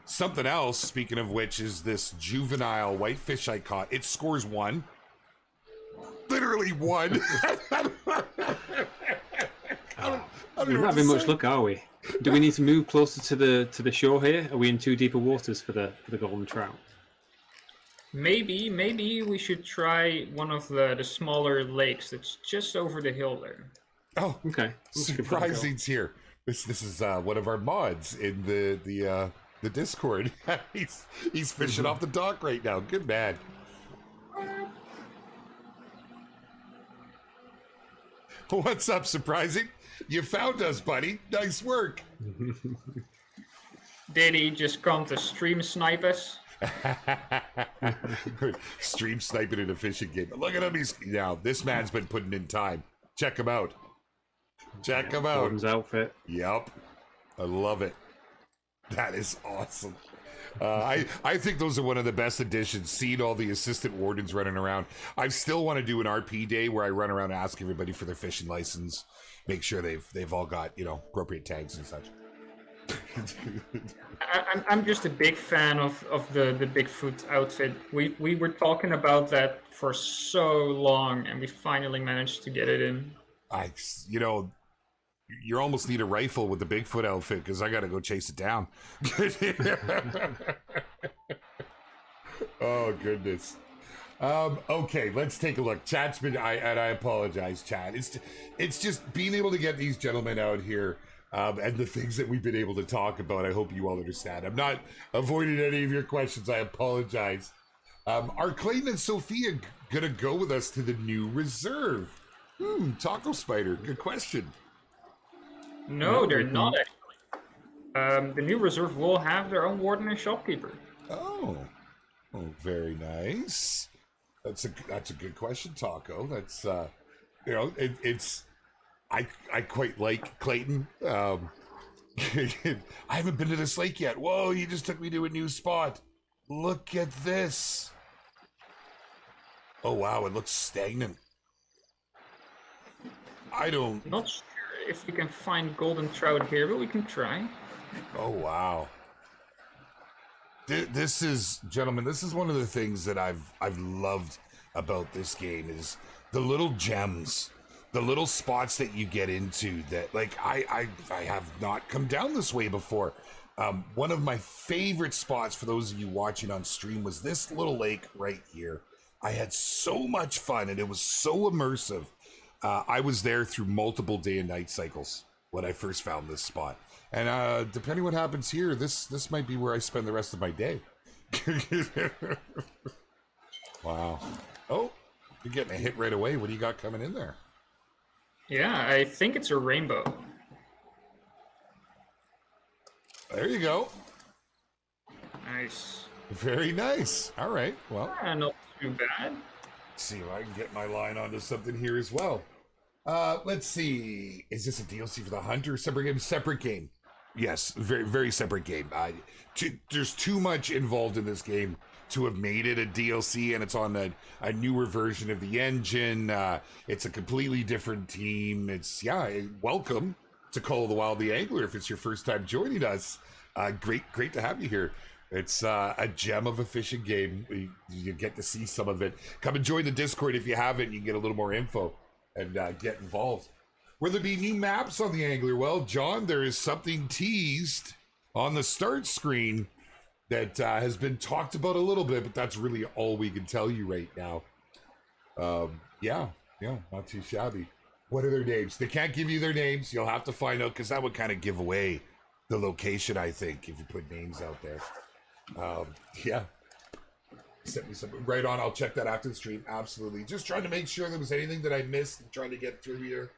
[SPEAKER 1] Something else, speaking of which, is this juvenile whitefish I caught. It scores 1. Literally 1.
[SPEAKER 3] We're not having much luck, are we? Do we need to move closer to the shore here? Are we in too deeper waters for the golden trout?
[SPEAKER 2] Maybe we should try one of the smaller lakes that's just over the hill there.
[SPEAKER 1] Oh,
[SPEAKER 3] Okay.
[SPEAKER 1] surprising's here. This is one of our mods in the Discord. he's fishing off the dock right now. Good man. What's up, surprising? You found us, buddy. Nice work.
[SPEAKER 2] Did he just come to stream snipe us?
[SPEAKER 1] Stream sniping in a fishing game. Look at him. Now, this man's been putting in time. Check him out. Check him out.
[SPEAKER 3] Gordon's outfit.
[SPEAKER 1] Yep. I love it. That is awesome. I think those are one of the best additions, seeing all the assistant wardens running around. I still want to do an RP day where I run around and ask everybody for their fishing license, make sure they've all got, you know, appropriate tags and such.
[SPEAKER 2] I'm just a big fan of the Bigfoot outfit. We were talking about that for so long, and we finally managed to get it in.
[SPEAKER 1] You know, you almost need a rifle with the Bigfoot outfit because I got to go chase it down. Oh, goodness. Okay, let's take a look. Chat's been, I apologize, chat. It's just being able to get these gentlemen out here and the things that we've been able to talk about. I hope you all understand. I'm not avoiding any of your questions. I apologize. Are Clayton and Sophia going to go with us to the new reserve? Taco Spider, good question.
[SPEAKER 2] No, they're not actually. The new reserve will have their own warden and shopkeeper.
[SPEAKER 1] Oh, very nice. That's a good question, Taco. That's you know, it's I quite like Clayton. I haven't been to this lake yet. Whoa, you just took me to a new spot. Look at this. Oh wow, it looks stagnant.
[SPEAKER 2] Not sure if we can find golden trout here, but we can try.
[SPEAKER 1] Oh wow. This is, gentlemen, this is one of the things that I've loved about this game is the little gems, the little spots that you get into that, like, I have not come down this way before. One of my favorite spots for those of you watching on stream was this little lake right here. I had so much fun and it was so immersive. I was there through multiple day and night cycles when I first found this spot. And depending what happens here, this might be where I spend the rest of my day. Wow. Oh, you're getting a hit right away. What do you got coming in there?
[SPEAKER 2] Yeah, I think it's a rainbow.
[SPEAKER 1] There you go.
[SPEAKER 2] Nice.
[SPEAKER 1] Very nice. All right. Well,
[SPEAKER 2] Not too bad.
[SPEAKER 1] let's see if I can get my line onto something here as well. Let's see. Is this a DLC for the hunter? Separate game. Yes, very, very separate game. There's too much involved in this game to have made it a DLC, and it's on a newer version of the engine. It's a completely different team. It's, welcome to Call of the Wild the Angler if it's your first time joining us. Great to have you here. It's a gem of a fishing game. You get to see some of it. Come and join the Discord if you haven't. You can get a little more info and get involved. Will there be new maps on the Angler? Well, John, there is something teased on the start screen that has been talked about a little bit, but that's really all we can tell you right now. Yeah, not too shabby. What are their names? They can't give you their names. You'll have to find out because that would kind of give away the location, I think, if you put names out there. Yeah. Sent me some right on. I'll check that after the stream. Absolutely. Just trying to make sure there was anything that I missed and trying to get through here.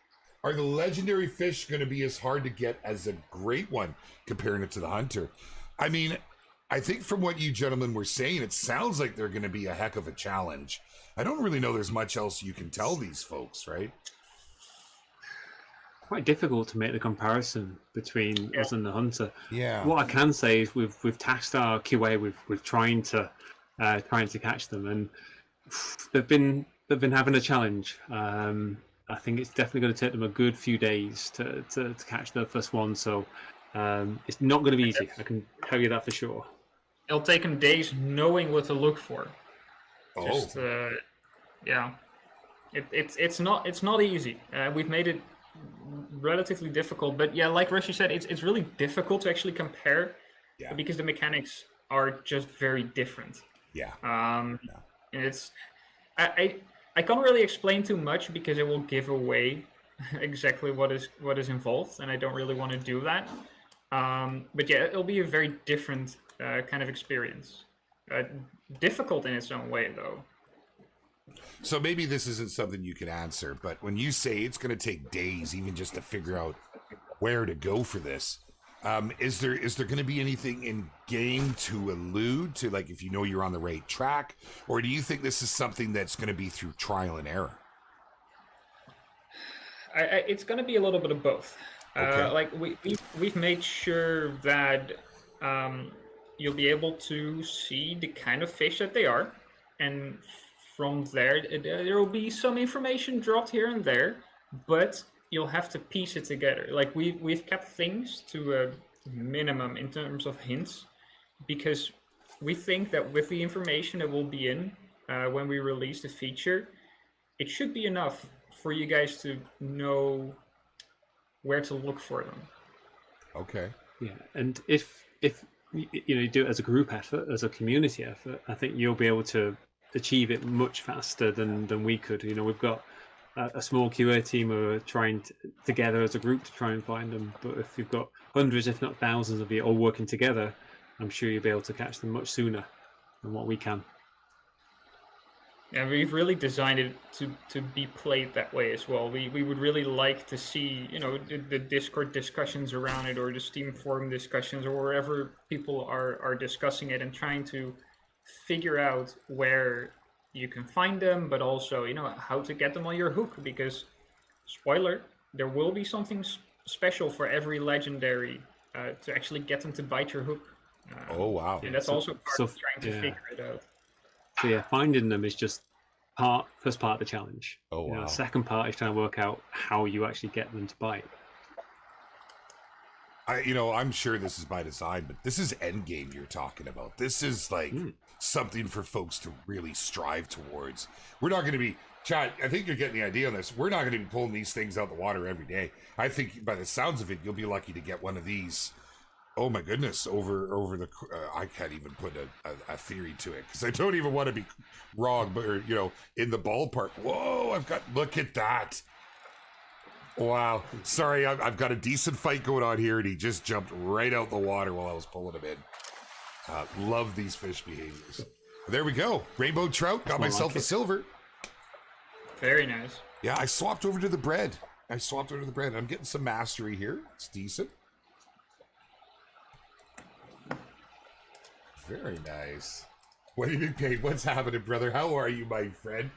[SPEAKER 1] Are the legendary fish going to be as hard to get as a great one, comparing it to the hunter? I mean, I think from what you gentlemen were saying, it sounds like they're going to be a heck of a challenge. I don't really know there's much else you can tell these folks, right?
[SPEAKER 3] Quite difficult to make the comparison between us and the hunter.
[SPEAKER 1] Yeah.
[SPEAKER 3] What I can say is we've tasked our QA with trying to catch them, and they've been having a challenge. I think it's definitely going to take them a good few days to catch their first one. So it's not going to be easy. I can tell you that for sure.
[SPEAKER 2] It'll take them days knowing what to look for.
[SPEAKER 1] Oh.
[SPEAKER 2] Just, yeah. It's not easy. We've made it relatively difficult, but yeah, like Rushy said, it's really difficult to actually compare because the mechanics are just very different.
[SPEAKER 1] Yeah.
[SPEAKER 2] And it's I can't really explain too much because it will give away exactly what is involved, and I don't really want to do that. But yeah, it'll be a very different kind of experience. Difficult in its own way, though.
[SPEAKER 1] So maybe this isn't something you can answer, but when you say it's going to take days even just to figure out where to go for this, is there going to be anything in game to allude to, like if you know you're on the right track, or do you think this is something that's going to be through trial and error?
[SPEAKER 2] It's going to be a little bit of both.
[SPEAKER 1] Okay.
[SPEAKER 2] Like we've made sure that you'll be able to see the kind of fish that they are, and from there will be some information dropped here and there, but you'll have to piece it together. Like we've kept things to a minimum in terms of hints, because we think that with the information that will be in when we release the feature, it should be enough for you guys to know where to look for them.
[SPEAKER 1] Okay.
[SPEAKER 3] Yeah, and if you do it as a group effort, as a community effort, I think you'll be able to achieve it much faster than we could. We've got a small QA team who are trying together as a group to try and find them. But if you've got hundreds, if not thousands of you all working together, I'm sure you'll be able to catch them much sooner than what we can.
[SPEAKER 2] Yeah, we've really designed it to be played that way as well. We would really like to see, the Discord discussions around it, or the Steam forum discussions, or wherever people are discussing it and trying to figure out where you can find them, but also, how to get them on your hook, because, spoiler, there will be something special for every legendary to actually get them to bite your hook.
[SPEAKER 1] Oh, wow.
[SPEAKER 2] And that's also part of trying to figure it out.
[SPEAKER 3] So yeah, finding them is just first part of the challenge.
[SPEAKER 1] Oh, wow.
[SPEAKER 3] The second part is trying to work out how you actually get them to bite.
[SPEAKER 1] I'm sure this is by design, but this is endgame you're talking about. This is like something for folks to really strive towards. We're not going to be, Chad, I think you're getting the idea on this. We're not going to be pulling these things out the water every day. I think by the sounds of it, you'll be lucky to get one of these. Oh my goodness, over the, I can't even put a theory to it, because I don't even want to be wrong, but, in the ballpark. Whoa, look at that. Wow. Sorry, I've got a decent fight going on here, and he just jumped right out the water while I was pulling him in. Love these fish behaviors. There we go. Rainbow trout. Got myself a silver.
[SPEAKER 2] Very nice.
[SPEAKER 1] Yeah, I swapped over to the bread. I'm getting some mastery here. It's decent. Very nice. What do you think, Kate? What's happening, brother? How are you, my friend?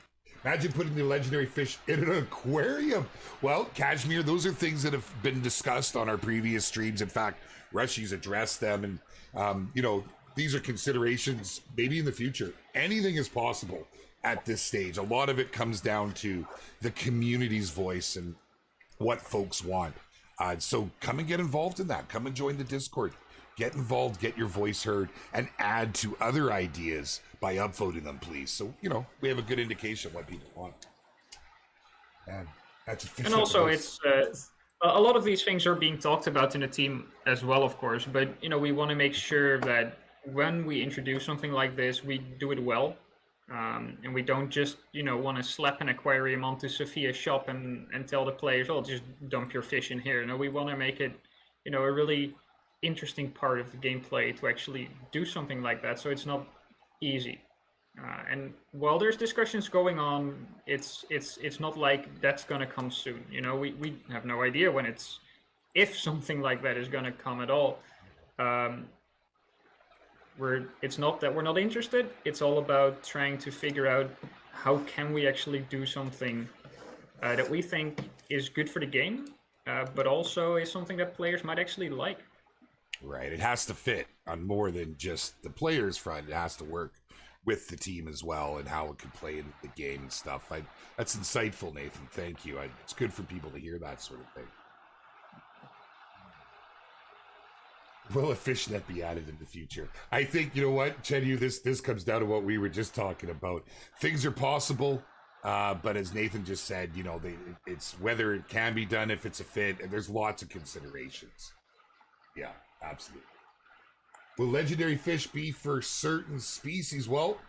[SPEAKER 1] Imagine putting the legendary fish in an aquarium. Well, Kashmir, those are things that have been discussed on our previous streams. In fact, Rushy's addressed them, and these are considerations maybe in the future. Anything is possible at this stage. A lot of it comes down to the community's voice and what folks want. So come and get involved in that. Come and join the Discord. Get involved, get your voice heard, and add to other ideas by upvoting them, please. So, we have a good indication of what people want. And that's
[SPEAKER 2] and also, it's a lot of these things are being talked about in the team as well, of course. But, we want to make sure that when we introduce something like this, we do it well. And we don't just, want to slap an aquarium onto Sophia's shop and tell the players, oh, just dump your fish in here. No, we want to make it, a really interesting part of the gameplay to actually do something like that, so it's not easy. And while there's discussions going on, it's not like that's gonna come soon. You know, we have no idea when if something like that is gonna come at all. It's not that we're not interested. It's all about trying to figure out how can we actually do something that we think is good for the game, but also is something that players might actually like.
[SPEAKER 1] Right. It has to fit on more than just the players front. It has to work with the team as well and how it can play in the game and stuff. That's insightful, Nathan. Thank you. It's good for people to hear that sort of thing. Will a fishnet be added in the future? I think, you know what, Chenyu, this comes down to what we were just talking about. Things are possible, but as Nathan just said, you know, it's whether it can be done, if it's a fit, and there's lots of considerations. Yeah, absolutely. Will legendary fish be for certain species? Well,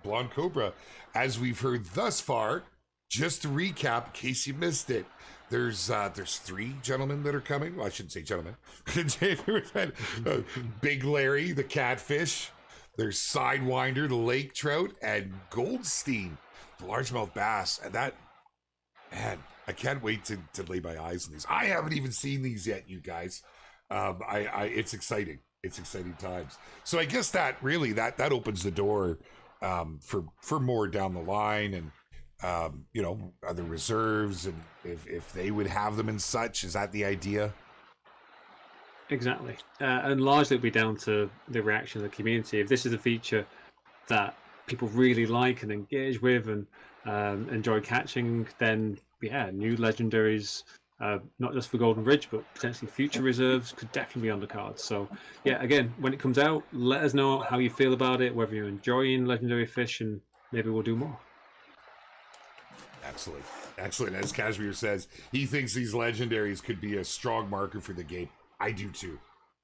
[SPEAKER 1] Blonde Cobra, as we've heard thus far, just to recap, in case you missed it, there's 3 gentlemen that are coming. Well, I shouldn't say gentlemen. Big Larry, the catfish. There's Sidewinder, the lake trout, and Goldstein, the largemouth bass. And that, man, I can't wait to lay my eyes on these. I haven't even seen these yet, you guys. It's exciting. It's exciting times. So I guess that really that opens the door for more down the line, and you know, other reserves, and if they would have them and such. Is that the idea?
[SPEAKER 3] Exactly. And largely it'll be down to the reaction of the community. If this is a feature that people really like and engage with and enjoy catching, then yeah, new legendaries, not just for Golden Ridge, but potentially future reserves could definitely be on the cards. So yeah, again, when it comes out, let us know how you feel about it, whether you're enjoying legendary fish, and maybe we'll do more.
[SPEAKER 1] Excellent. Excellent. As Kashmir says, he thinks these legendaries could be a strong marker for the game. I do too.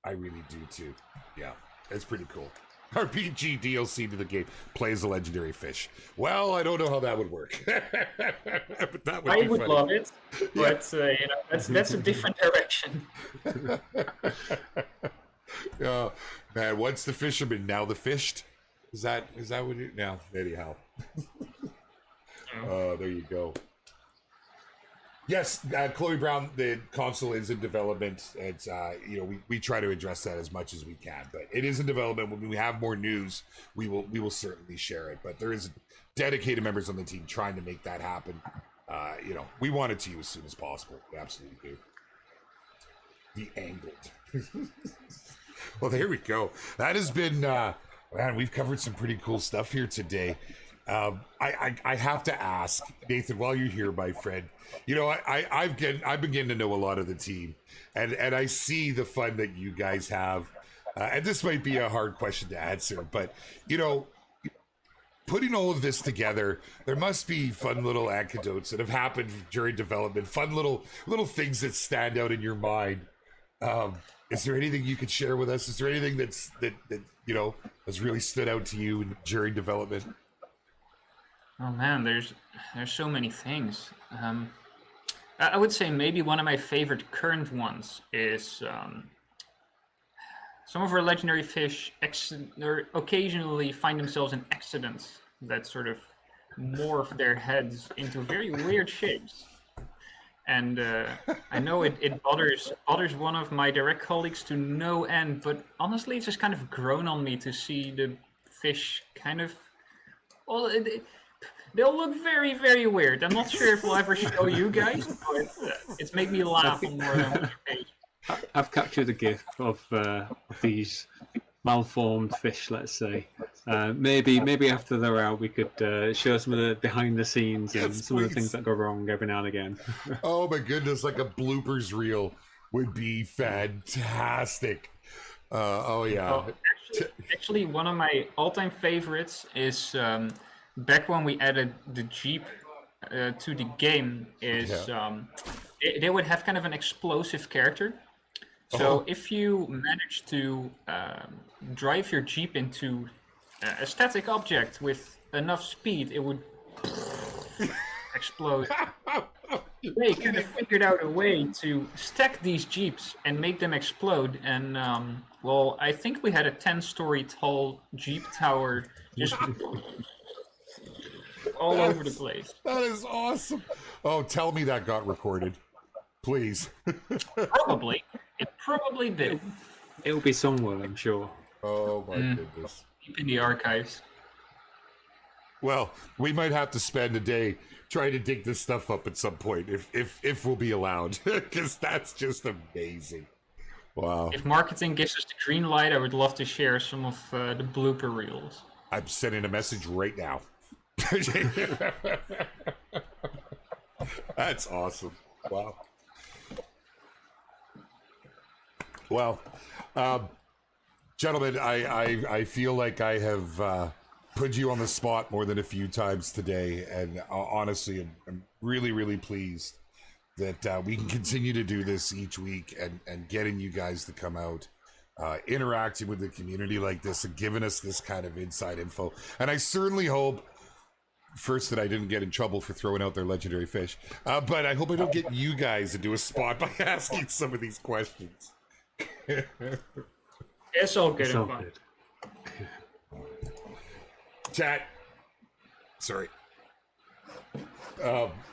[SPEAKER 1] I really do too. Yeah, it's pretty cool. RPG DLC to the game plays a legendary fish. Well, I don't know how that would work. But that would
[SPEAKER 2] I would funny. Love it, but you know, that's a different direction.
[SPEAKER 1] Oh, man, once the fisherman, now the fished. Is that what it now? Anyhow. Oh, there you go. Yes, Chloe Brown, the console is in development. It's you know, we try to address that as much as we can, but it is in development. When we have more news, we will certainly share it. But there is dedicated members on the team trying to make that happen. You know, we want it to you as soon as possible. We absolutely do. The angled. Well, there we go. That has been man. We've covered some pretty cool stuff here today. I have to ask, Nathan, while you're here, my friend, you know, I've been getting to know a lot of the team, and I see the fun that you guys have, and this might be a hard question to answer, but you know, putting all of this together, there must be fun little anecdotes that have happened during development, fun little things that stand out in your mind. Is there anything you could share with us? Is there anything that you know has really stood out to you during development?
[SPEAKER 2] Oh man, there's so many things. I would say maybe one of my favorite current ones is some of our legendary fish occasionally find themselves in accidents that sort of morph their heads into very weird shapes. And I know it bothers one of my direct colleagues to no end, but honestly, it's just kind of grown on me to see the fish kind of, well, they'll look very, very weird. I'm not sure if we'll ever show you guys, but it's made me laugh on more than one occasion.
[SPEAKER 3] I've captured a GIF of these malformed fish, let's say. Maybe after they're out, we could show some of the behind the scenes and some of the things that go wrong every now and again.
[SPEAKER 1] Oh my goodness, like a bloopers reel would be fantastic. Oh yeah.
[SPEAKER 2] Oh, actually, one of my all-time favorites is back when we added the Jeep to the game. They would have kind of an explosive character. So if you manage to drive your Jeep into a static object with enough speed, it would explode. They kind of figured out a way to stack these Jeeps and make them explode. And well, I think we had a 10-story tall Jeep tower Just all over the place.
[SPEAKER 1] That is awesome. Oh, tell me that got recorded, please.
[SPEAKER 2] Probably. It probably did.
[SPEAKER 3] It'll be somewhere, I'm sure.
[SPEAKER 1] Oh my goodness.
[SPEAKER 2] Deep in the archives.
[SPEAKER 1] Well, we might have to spend a day trying to dig this stuff up at some point, if we'll be allowed, because that's just amazing. Wow.
[SPEAKER 2] If marketing gives us the green light, I would love to share some of the blooper reels.
[SPEAKER 1] I'm sending a message right now. That's awesome. Wow. Well, gentlemen, I feel like I have put you on the spot more than a few times today, and honestly, I'm really, really pleased that we can continue to do this each week and getting you guys to come out, interacting with the community like this and giving us this kind of inside info. And I certainly hope, first, that I didn't get in trouble for throwing out their legendary fish, but I hope I don't get you guys into a spot by asking some of these questions.
[SPEAKER 2] It's all good
[SPEAKER 3] It's
[SPEAKER 2] and
[SPEAKER 3] all
[SPEAKER 2] fun.
[SPEAKER 3] good.
[SPEAKER 1] Chat, sorry.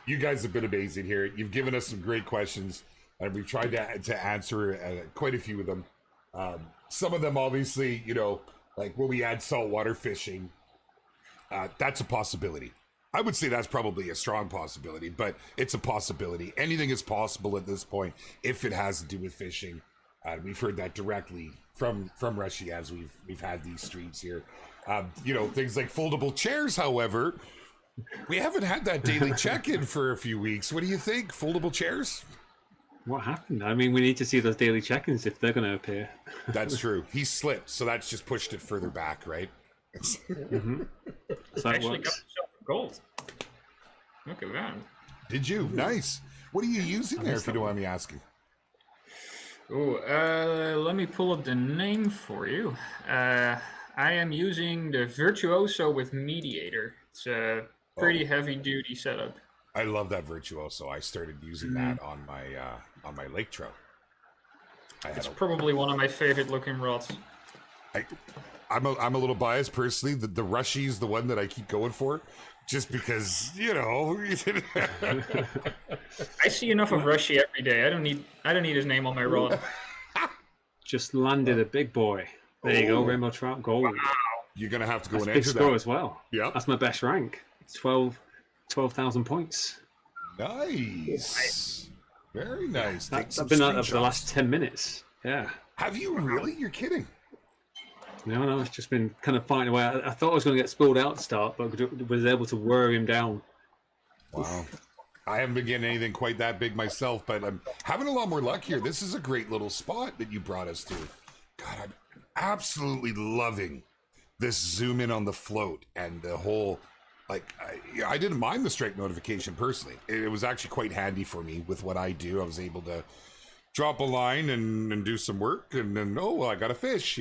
[SPEAKER 1] You guys have been amazing here. You've given us some great questions, and we've tried to answer quite a few of them. Some of them, obviously, like will we add saltwater fishing? That's a possibility. I would say that's probably a strong possibility, but it's a possibility. Anything is possible at this point if it has to do with fishing. We've heard that directly from Rushy as we've had these streams here. Things like foldable chairs, however, we haven't had that daily check-in for a few weeks. What do you think? Foldable chairs?
[SPEAKER 3] What happened? I mean, we need to see those daily check-ins if they're going to appear.
[SPEAKER 1] That's true. He slipped, so that's just pushed it further back, right?
[SPEAKER 3] So that
[SPEAKER 2] Actually got
[SPEAKER 3] works.
[SPEAKER 2] myself a gold. Look at that.
[SPEAKER 1] Did you? Nice. What are you using there, if you don't mind me asking?
[SPEAKER 2] Oh, let me pull up the name for you. I am using the Virtuoso with Mediator. It's a pretty heavy-duty setup.
[SPEAKER 1] I love that Virtuoso. I started using that on my lake trout.
[SPEAKER 2] It's probably one of my favorite-looking rods.
[SPEAKER 1] I'm a little biased personally. The Rushy is the one that I keep going for, just because
[SPEAKER 2] I see enough of Rushy every day. I don't need his name on my rod.
[SPEAKER 3] Just landed a big boy. There you go, Rainbow Trout Gold.
[SPEAKER 1] You're gonna have to go
[SPEAKER 3] That's a
[SPEAKER 1] and
[SPEAKER 3] big
[SPEAKER 1] enter
[SPEAKER 3] score
[SPEAKER 1] that.
[SPEAKER 3] as well.
[SPEAKER 1] Yeah.
[SPEAKER 3] That's my best rank. It's 12,000 points.
[SPEAKER 1] Nice. Very nice. Take
[SPEAKER 3] I've
[SPEAKER 1] some
[SPEAKER 3] been at that for the
[SPEAKER 1] screenshots.
[SPEAKER 3] last 10 minutes. Yeah.
[SPEAKER 1] Have you really? You're kidding.
[SPEAKER 3] No, it's just been kind of fighting away. I thought I was going to get spooled out to start, but was able to wear him down.
[SPEAKER 1] Wow. I haven't been getting anything quite that big myself, but I'm having a lot more luck here. This is a great little spot that you brought us to. God, I'm absolutely loving this zoom in on the float and the whole, I didn't mind the strike notification personally. It was actually quite handy for me with what I do. I was able to drop a line and do some work, and then, I got a fish,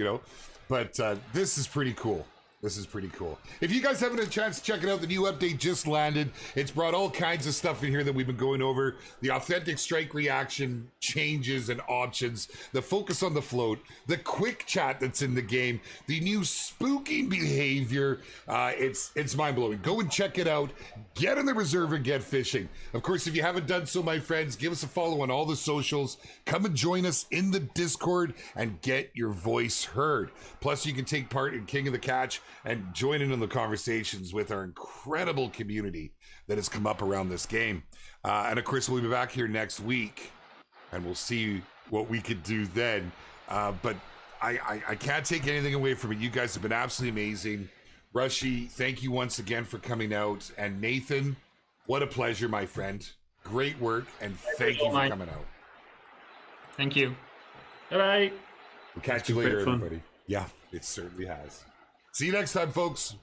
[SPEAKER 1] But this is pretty cool. This is pretty cool. If you guys haven't had a chance to check it out, the new update just landed. It's brought all kinds of stuff in here that we've been going over. The authentic strike reaction changes and options, the focus on the float, the quick chat that's in the game, the new spooking behavior. It's mind-blowing. Go and check it out. Get in the reserve and get fishing. Of course, if you haven't done so, my friends, give us a follow on all the socials. Come and join us in the Discord and get your voice heard. Plus, you can take part in King of the Catch and join in on the conversations with our incredible community that has come up around this game. And of course, we'll be back here next week, and we'll see what we could do then. But I can't take anything away from it. You guys have been absolutely amazing. Rushy, thank you once again for coming out. And Nathan, what a pleasure, my friend. Great work, and thank you for coming out.
[SPEAKER 2] Thank you. Bye-bye.
[SPEAKER 1] We'll catch you
[SPEAKER 3] been
[SPEAKER 1] later,
[SPEAKER 3] great fun.
[SPEAKER 1] everybody. Yeah, it certainly has. See you next time, folks.